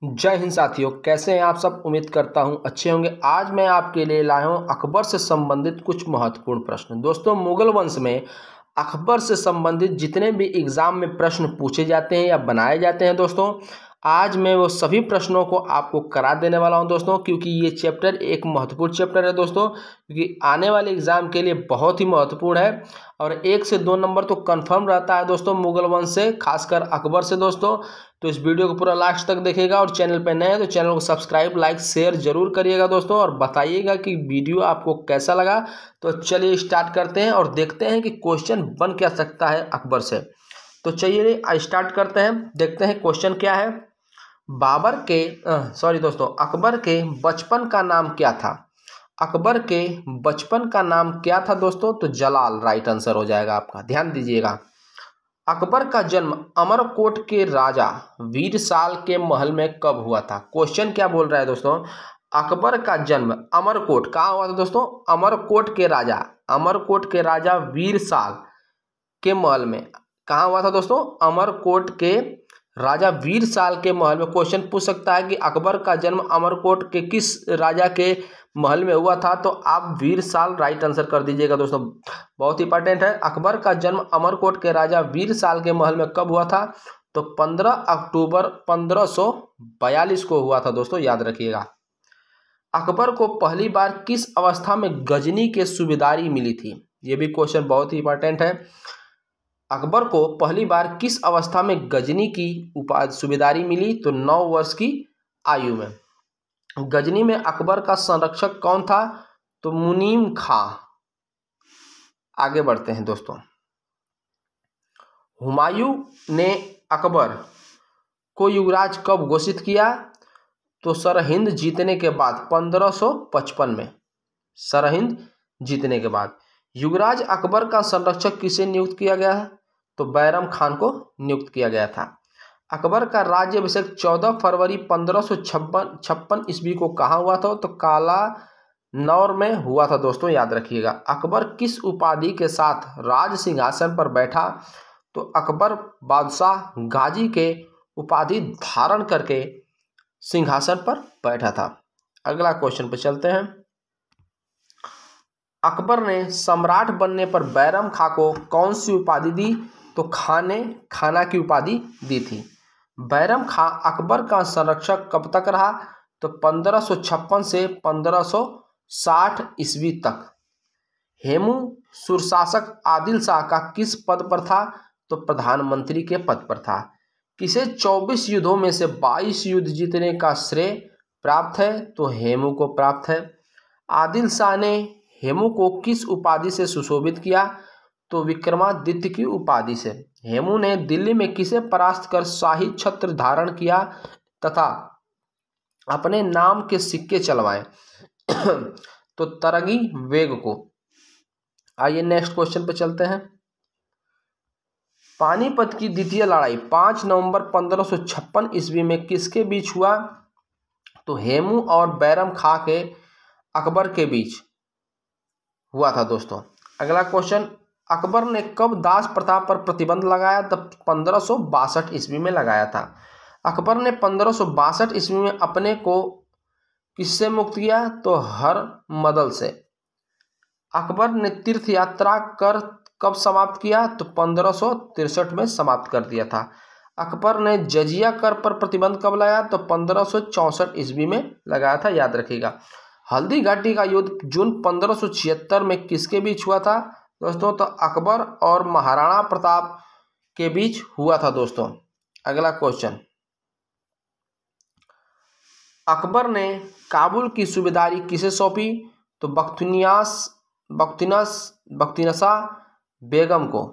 जय हिंद साथियों, कैसे हैं आप सब। उम्मीद करता हूं अच्छे होंगे। आज मैं आपके लिए लाया हूं अकबर से संबंधित कुछ महत्वपूर्ण प्रश्न। दोस्तों, मुगल वंश में अकबर से संबंधित जितने भी एग्जाम में प्रश्न पूछे जाते हैं या बनाए जाते हैं दोस्तों, आज मैं वो सभी प्रश्नों को आपको करा देने वाला हूं दोस्तों, क्योंकि ये चैप्टर एक महत्वपूर्ण चैप्टर है दोस्तों, क्योंकि आने वाले एग्जाम के लिए बहुत ही महत्वपूर्ण है और 1 से 2 नंबर तो कंफर्म रहता है दोस्तों मुगल वंश से, खासकर अकबर से दोस्तों। तो इस वीडियो को पूरा लास्ट तक देखिएगा और चैनल पर नए हैं तो चैनल को सब्सक्राइब, लाइक, शेयर जरूर करिएगा दोस्तों, और बताइएगा कि वीडियो आपको कैसा लगा। तो चलिए स्टार्ट करते हैं और देखते हैं कि क्वेश्चन बन क्या सकता है अकबर से। तो चलिए स्टार्ट करते हैं, देखते हैं क्वेश्चन क्या है। अकबर के बचपन का नाम क्या था। अकबर के बचपन का नाम क्या था दोस्तों? तो जलाल राइट आंसर हो जाएगा आपका। ध्यान दीजिएगा, अकबर का जन्म अमरकोट के राजा वीरसाल के महल में कब हुआ था। क्वेश्चन क्या बोल रहा है दोस्तों? अकबर का जन्म अमरकोट कहाँ हुआ था दोस्तों? अमरकोट के राजा वीरसाल के महल में कहाँ हुआ था दोस्तों? अमरकोट के राजा वीरसाल के महल में। क्वेश्चन पूछ सकता है कि अकबर का जन्म अमरकोट के किस राजा के महल में हुआ था, तो आप वीरसाल राइट आंसर कर दीजिएगा दोस्तों। बहुत इंपॉर्टेंट है, अकबर का जन्म अमरकोट के राजा वीरसाल के महल में कब हुआ था? तो 15 अक्टूबर 1542 को हुआ था दोस्तों, याद रखिएगा। अकबर को पहली बार किस अवस्था में गजनी के सूबेदारी मिली थी? ये भी क्वेश्चन बहुत ही इंपॉर्टेंट है। अकबर को पहली बार किस अवस्था में गजनी की सूबेदारी मिली? तो 9 वर्ष की आयु में। गजनी में अकबर का संरक्षक कौन था? तो मुनीम खां। आगे बढ़ते हैं दोस्तों। हुमायूं ने अकबर को युवराज कब घोषित किया? तो सरहिंद जीतने के बाद 1555 में। सरहिंद जीतने के बाद युवराज अकबर का संरक्षक किसे नियुक्त किया गया है? तो बैरम खान को नियुक्त किया गया था। अकबर का राज्याभिषेक 14 फरवरी 1556 ईस्वी को कहाँ हुआ था? तो काला नौर में हुआ था दोस्तों, याद रखिएगा। अकबर किस उपाधि के साथ राज सिंहासन पर बैठा? तो अकबर बादशाह गाजी के उपाधि धारण करके सिंहासन पर बैठा था। अगला क्वेश्चन पर चलते हैं। अकबर ने सम्राट बनने पर बैरम खां को कौन सी उपाधि दी? तो खाना की उपाधि दी थी। बैरम खां अकबर का संरक्षक कब तक रहा? तो 1556 से 1560 ईस्वी तक। हेमू सुरशासक आदिल शाह का किस पद पर था? तो प्रधानमंत्री के पद पर था। किसे 24 युद्धों में से 22 युद्ध जीतने का श्रेय प्राप्त है? तो हेमू को प्राप्त है। आदिल शाह ने हेमू को किस उपाधि से सुशोभित किया? तो विक्रमादित्य की उपाधि से। हेमू ने दिल्ली में किसे परास्त कर शाही छत्र धारण किया तथा अपने नाम के सिक्के चलवाए? तो तरगी वेग को। आइए नेक्स्ट क्वेश्चन पे चलते हैं। पानीपत की द्वितीय लड़ाई 5 नवंबर 1556 ईस्वी में किसके बीच हुआ? तो हेमू और बैरम खां के अकबर के बीच हुआ था दोस्तों। अगला क्वेश्चन, अकबर ने कब दास प्रथा पर प्रतिबंध लगाया? तब 1562 ईस्वी में लगाया था। अकबर ने 1562 ईस्वी में अपने को किससे मुक्त किया? तो हरमदल से। अकबर ने तीर्थ यात्रा कर कब समाप्त किया? तो 1563 में समाप्त कर दिया था। अकबर ने जजिया कर पर प्रतिबंध कब लगाया? तो 1564 ईस्वी में लगाया था, याद रखिएगा। हल्दी घाटी का युद्ध जून 1576 में किसके बीच हुआ था दोस्तों? तो अकबर और महाराणा प्रताप के बीच हुआ था दोस्तों। अगला क्वेश्चन, अकबर ने काबुल की सूबेदारी किसे सौंपी? तो बख्तिनसा बेगम को।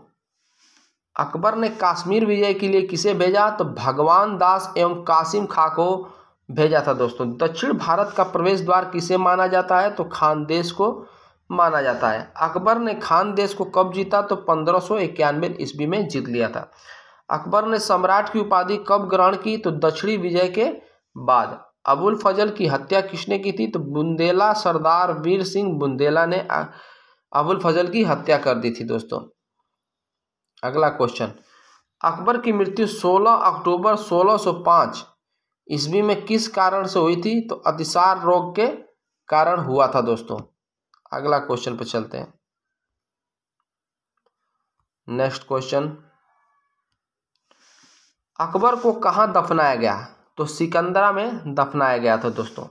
अकबर ने कश्मीर विजय के लिए किसे भेजा? तो भगवान दास एवं कासिम खां को भेजा था दोस्तों। दक्षिण भारत का प्रवेश द्वार किसे माना जाता है? तो खानदेश को माना जाता है। अकबर ने खानदेश को कब जीता? तो 1591 ईस्वी में जीत लिया था। अकबर ने सम्राट की उपाधि कब ग्रहण की? तो दक्षिणी विजय के बाद। अबुल फजल की हत्या किसने की थी? तो बुंदेला सरदार वीर सिंह बुंदेला ने अबुल फजल की हत्या कर दी थी दोस्तों। अगला क्वेश्चन, अकबर की मृत्यु 16 अक्टूबर 1605 ईस्वी में किस कारण से हुई थी? तो अतिसार रोग के कारण हुआ था दोस्तों। अगला क्वेश्चन पे चलते हैं। नेक्स्ट क्वेश्चन, अकबर को कहाँ दफनाया गया? तो सिकंदरा में दफनाया गया था दोस्तों।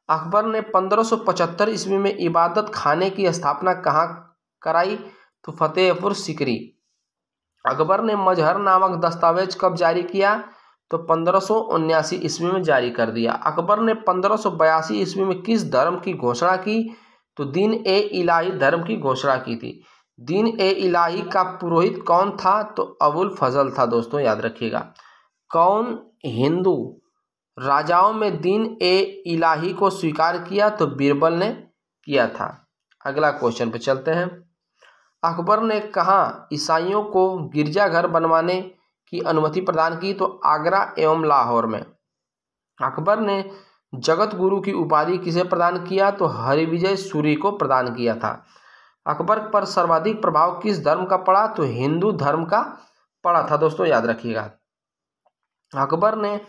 अकबर ने 1575 ईस्वी में इबादत खाने की स्थापना कहाँ कराई? तो फतेहपुर सीकरी। अकबर ने मजहर नामक दस्तावेज कब जारी किया? तो 1579 ईस्वी में जारी कर दिया। अकबर ने 1582 ईस्वी में किस धर्म की घोषणा की? तो दीन ए इलाही धर्म की घोषणा की थी। दीन ए इलाही का पुरोहित कौन था? तो अबुल फजल था दोस्तों, याद रखिएगा। कौन हिंदू राजाओं में दीन ए इलाही को स्वीकार किया? तो बीरबल ने किया था। अगला क्वेश्चन पे चलते हैं। अकबर ने कहाँ ईसाइयों को गिरजाघर बनवाने की अनुमति प्रदान की? तो आगरा एवं लाहौर में। अकबर ने जगत गुरु की उपाधि किसे प्रदान किया? तो हरिविजय सूरी को प्रदान किया था। अकबर पर सर्वाधिक प्रभाव किस धर्म का पड़ा? तो हिंदू धर्म का पड़ा था दोस्तों, याद रखिएगा। अकबर ने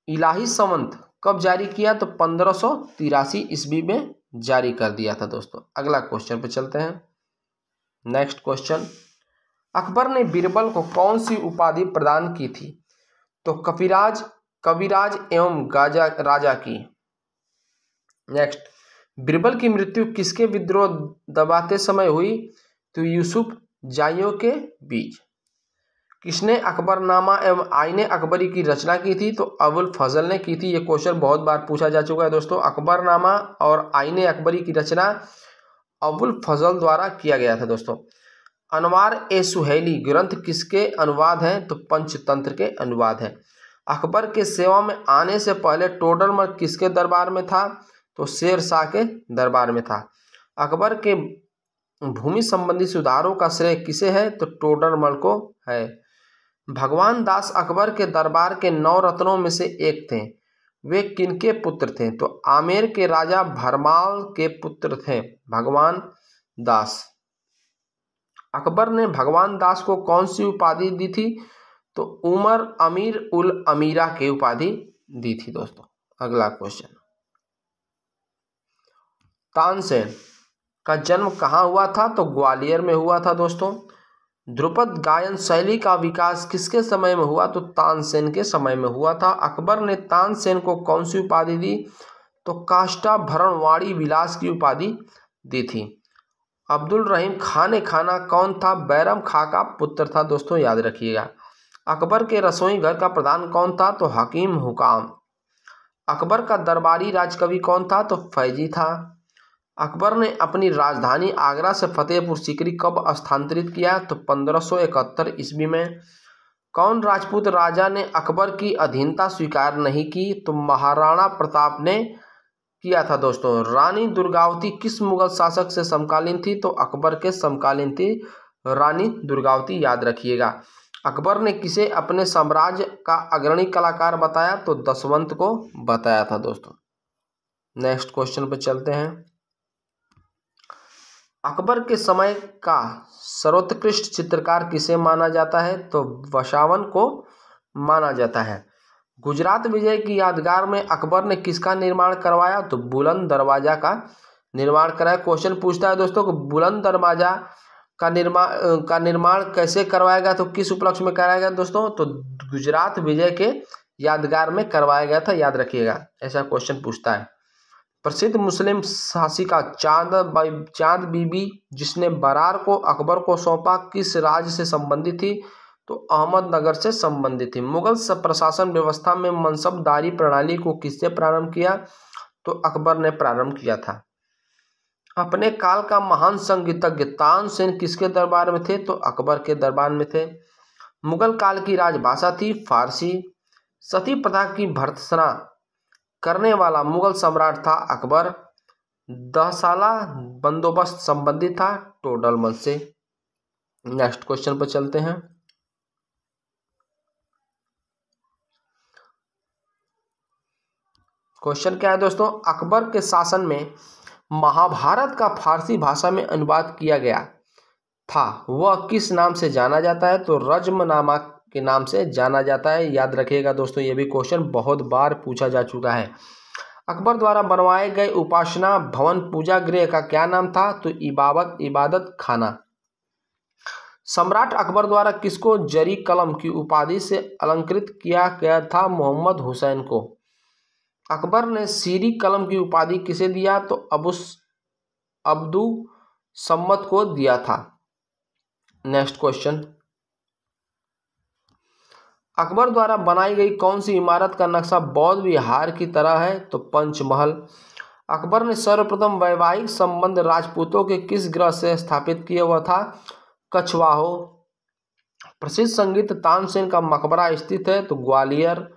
इलाही संवत कब जारी किया? तो 1583 ईस्वी में जारी कर दिया था दोस्तों। अगला क्वेश्चन पे चलते हैं। नेक्स्ट क्वेश्चन, अकबर ने बीरबल को कौन सी उपाधि प्रदान की थी? तो कविराज एवं गाजा राजा की। नेक्स्ट, बीरबल की मृत्यु किसके विद्रोह दबाते समय हुई? तो यूसुफ जाइयों के बीच। किसने अकबरनामा एवं आईने अकबरी की रचना की थी? तो अबुल फजल ने की थी। ये क्वेश्चन बहुत बार पूछा जा चुका है दोस्तों। अकबरनामा और आईने अकबरी की रचना अबुल फजल द्वारा किया गया था दोस्तों। अनवार ए सुहेली ग्रंथ किसके अनुवाद हैं? तो पंचतंत्र के अनुवाद हैं। अकबर के सेवा में आने से पहले टोडरमल किसके दरबार में था? तो शेर शाह के दरबार में था। अकबर के भूमि संबंधी सुधारों का श्रेय किसे है? तो टोडरमल को है। भगवान दास अकबर के दरबार के 9 रत्नों में से एक थे। वे किनके पुत्र थे? तो आमेर के राजा भरमाल के पुत्र थे भगवान दास। अकबर ने भगवान दास को कौन सी उपाधि दी थी? तो उमर अमीर उल अमीरा की उपाधि दी थी दोस्तों। अगला क्वेश्चन, तानसेन का जन्म कहाँ हुआ था? तो ग्वालियर में हुआ था दोस्तों। ध्रुपद गायन शैली का विकास किसके समय में हुआ? तो तानसेन के समय में हुआ था। अकबर ने तानसेन को कौन सी उपाधि दी? तो काष्ठाभरणवाणी विलास की उपाधि दी थी। अब्दुल रहीम खान खाना कौन था? बैरम खां का पुत्र था दोस्तों, याद रखिएगा। अकबर के रसोई घर का प्रधान कौन था? तो हकीम हुकाम। अकबर का दरबारी राजकवि कौन था? तो फैजी था। अकबर ने अपनी राजधानी आगरा से फतेहपुर सीकरी कब स्थानांतरित किया? तो 1571 ईस्वी में। कौन राजपूत राजा ने अकबर की अधीनता स्वीकार नहीं की? तो महाराणा प्रताप ने किया था दोस्तों। रानी दुर्गावती किस मुगल शासक से समकालीन थी? तो अकबर के समकालीन थी रानी दुर्गावती, याद रखिएगा। अकबर ने किसे अपने साम्राज्य का अग्रणी कलाकार बताया? तो दशवंत को बताया था दोस्तों। नेक्स्ट क्वेश्चन पे चलते हैं। अकबर के समय का सर्वोत्कृष्ट चित्रकार किसे माना जाता है? तो वसावन को माना जाता है। गुजरात विजय की यादगार में अकबर ने किसका निर्माण करवाया? तो बुलंद दरवाजा का निर्माण कराया। क्वेश्चन पूछता है दोस्तों कि बुलंद दरवाजा का निर्माण कैसे करवाया गया? तो किस उपलक्ष्य में कराया गया दोस्तों? तो गुजरात विजय के यादगार में करवाया गया था, याद रखिएगा। ऐसा क्वेश्चन पूछता है। प्रसिद्ध मुस्लिम शासिका चांद बीबी जिसने बरार को अकबर को सौंपा किस राज्य से संबंधित थी? तो अहमदनगर से संबंधित थी। मुगल प्रशासन व्यवस्था में मनसबदारी प्रणाली को किससे प्रारंभ किया? तो अकबर ने प्रारंभ किया था। अपने काल का महान संगीतज्ञ तानसेन किसके दरबार में थे? तो अकबर के दरबार में थे। मुगल काल की राजभाषा थी फारसी। सती प्रथा की भर्त्सना करने वाला मुगल सम्राट था अकबर। 10 साला बंदोबस्त संबंधित था टोडरमल से। नेक्स्ट क्वेश्चन पर चलते हैं। क्वेश्चन क्या है दोस्तों? अकबर के शासन में महाभारत का फारसी भाषा में अनुवाद किया गया था, वह किस नाम से जाना जाता है? तो रज्मनामा के नाम से जाना जाता है। याद रखिएगा दोस्तों, ये भी क्वेश्चन बहुत बार पूछा जा चुका है। अकबर द्वारा बनवाए गए उपासना भवन पूजा गृह का क्या नाम था? तो इबादत खाना। सम्राट अकबर द्वारा किसको जरी कलम की उपाधि से अलंकृत किया गया था? मोहम्मद हुसैन को। अकबर ने सीरी कलम की उपाधि किसे दिया? तो अब्दु सम्मत को दिया था। नेक्स्ट क्वेश्चन, अकबर द्वारा बनाई गई कौन सी इमारत का नक्शा बौद्ध विहार की तरह है? तो पंचमहल। अकबर ने सर्वप्रथम वैवाहिक संबंध राजपूतों के किस ग्रह से स्थापित किया हुआ था? कछवाहो। प्रसिद्ध संगीत तानसेन का मकबरा स्थित है? तो ग्वालियर।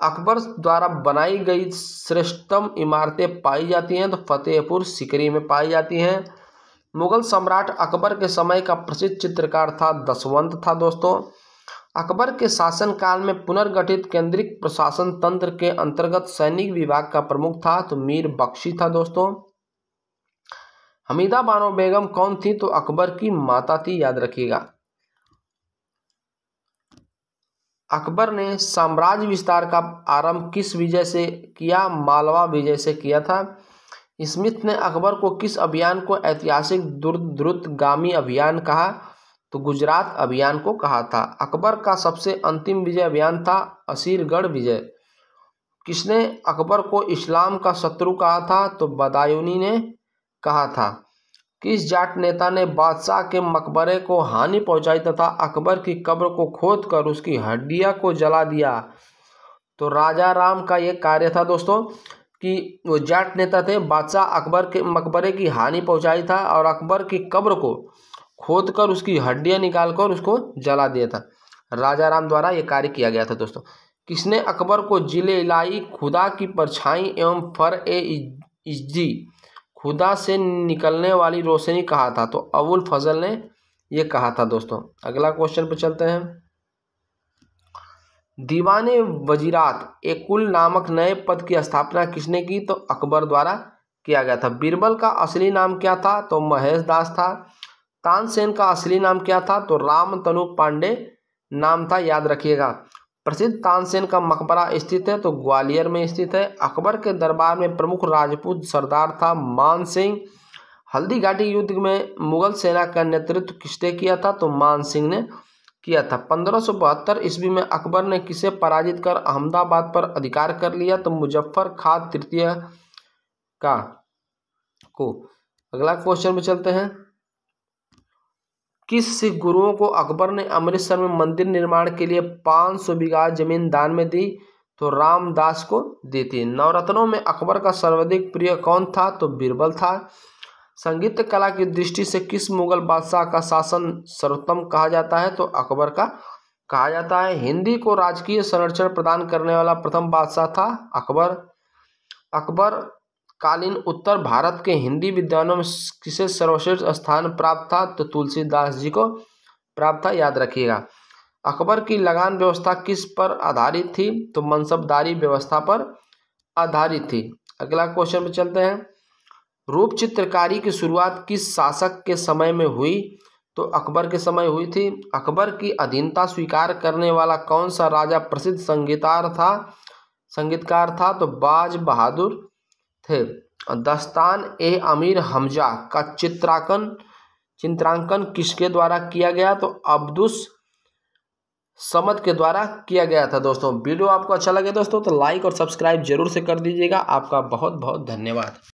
अकबर द्वारा बनाई गई श्रेष्ठतम इमारतें पाई जाती हैं? तो फतेहपुर सीकरी में पाई जाती हैं। मुगल सम्राट अकबर के समय का प्रसिद्ध चित्रकार था? दसवंत था दोस्तों। अकबर के शासनकाल में पुनर्गठित केंद्रिक प्रशासन तंत्र के अंतर्गत सैनिक विभाग का प्रमुख था? तो मीर बख्शी था दोस्तों। हमीदा बानो बेगम कौन थी? तो अकबर की माता थी, याद रखिएगा। अकबर ने साम्राज्य विस्तार का आरंभ किस विजय से किया? मालवा विजय से किया था। स्मिथ ने अकबर को किस अभियान को ऐतिहासिक द्रुतगामी अभियान कहा? तो गुजरात अभियान को कहा था। अकबर का सबसे अंतिम विजय अभियान था असीरगढ़ विजय। किसने अकबर को इस्लाम का शत्रु कहा था? तो बदायूनी ने कहा था। किस जाट नेता ने बादशाह के मकबरे को हानि पहुंचाई तथा अकबर की कब्र को खोदकर उसकी हड्डियां को जला दिया? तो राजा राम का ये कार्य था दोस्तों कि वो जाट नेता थे, बादशाह अकबर के मकबरे की हानि पहुंचाई था और अकबर की कब्र को खोदकर उसकी हड्डियां निकालकर उसको जला दिया था। राजा राम द्वारा ये कार्य किया गया था दोस्तों। किसने अकबर को जिले इलाई, खुदा की परछाई एवं फर ए इज्जी, खुदा से निकलने वाली रोशनी कहा था? तो अबुल फजल ने ये कहा था दोस्तों। अगला क्वेश्चन पे चलते हैं। दीवाने वजीरात ए कुल नामक नए पद की स्थापना किसने की? तो अकबर द्वारा किया गया था। बीरबल का असली नाम क्या था? तो महेश दास था। तानसेन का असली नाम क्या था? तो रामतनु पांडे नाम था, याद रखिएगा। प्रसिद्ध तानसेन का मकबरा स्थित है? तो ग्वालियर में स्थित है। अकबर के दरबार में प्रमुख राजपूत सरदार था मान सिंह। हल्दी घाटी युद्ध में मुगल सेना का नेतृत्व किसने किया था? तो मान सिंह ने किया था। 1572 ईस्वी में अकबर ने किसे पराजित कर अहमदाबाद पर अधिकार कर लिया? तो मुजफ्फर खां तृतीय को। अगला क्वेश्चन में चलते हैं। किस सिख गुरुओं को अकबर ने अमृतसर में मंदिर निर्माण के लिए 500 बीघा जमीन दान में दी? तो रामदास को दी थी। नवरत्नों में अकबर का सर्वाधिक प्रिय कौन था? तो बीरबल था। संगीत कला की दृष्टि से किस मुगल बादशाह का शासन सर्वोत्तम कहा जाता है? तो अकबर का कहा जाता है। हिंदी को राजकीय संरक्षण प्रदान करने वाला प्रथम बादशाह था अकबर। अकबर कालीन उत्तर भारत के हिंदी विद्वानों में किसे सर्वश्रेष्ठ स्थान प्राप्त था? तो तुलसीदास जी को प्राप्त था, याद रखिएगा। अकबर की लगान व्यवस्था किस पर आधारित थी? तो मनसबदारी व्यवस्था पर आधारित थी। अगला क्वेश्चन पे चलते हैं। रूप चित्रकारी की शुरुआत किस शासक के समय में हुई? तो अकबर के समय हुई थी। अकबर की अधीनता स्वीकार करने वाला कौन सा राजा प्रसिद्ध संगीतकार था? तो बाज बहादुर थे। दस्तान ए अमीर हमजा का चित्रांकन किसके द्वारा किया गया? तो अब्दुस समद के द्वारा किया गया था दोस्तों। वीडियो आपको अच्छा लगे दोस्तों तो लाइक और सब्सक्राइब जरूर से कर दीजिएगा। आपका बहुत बहुत धन्यवाद।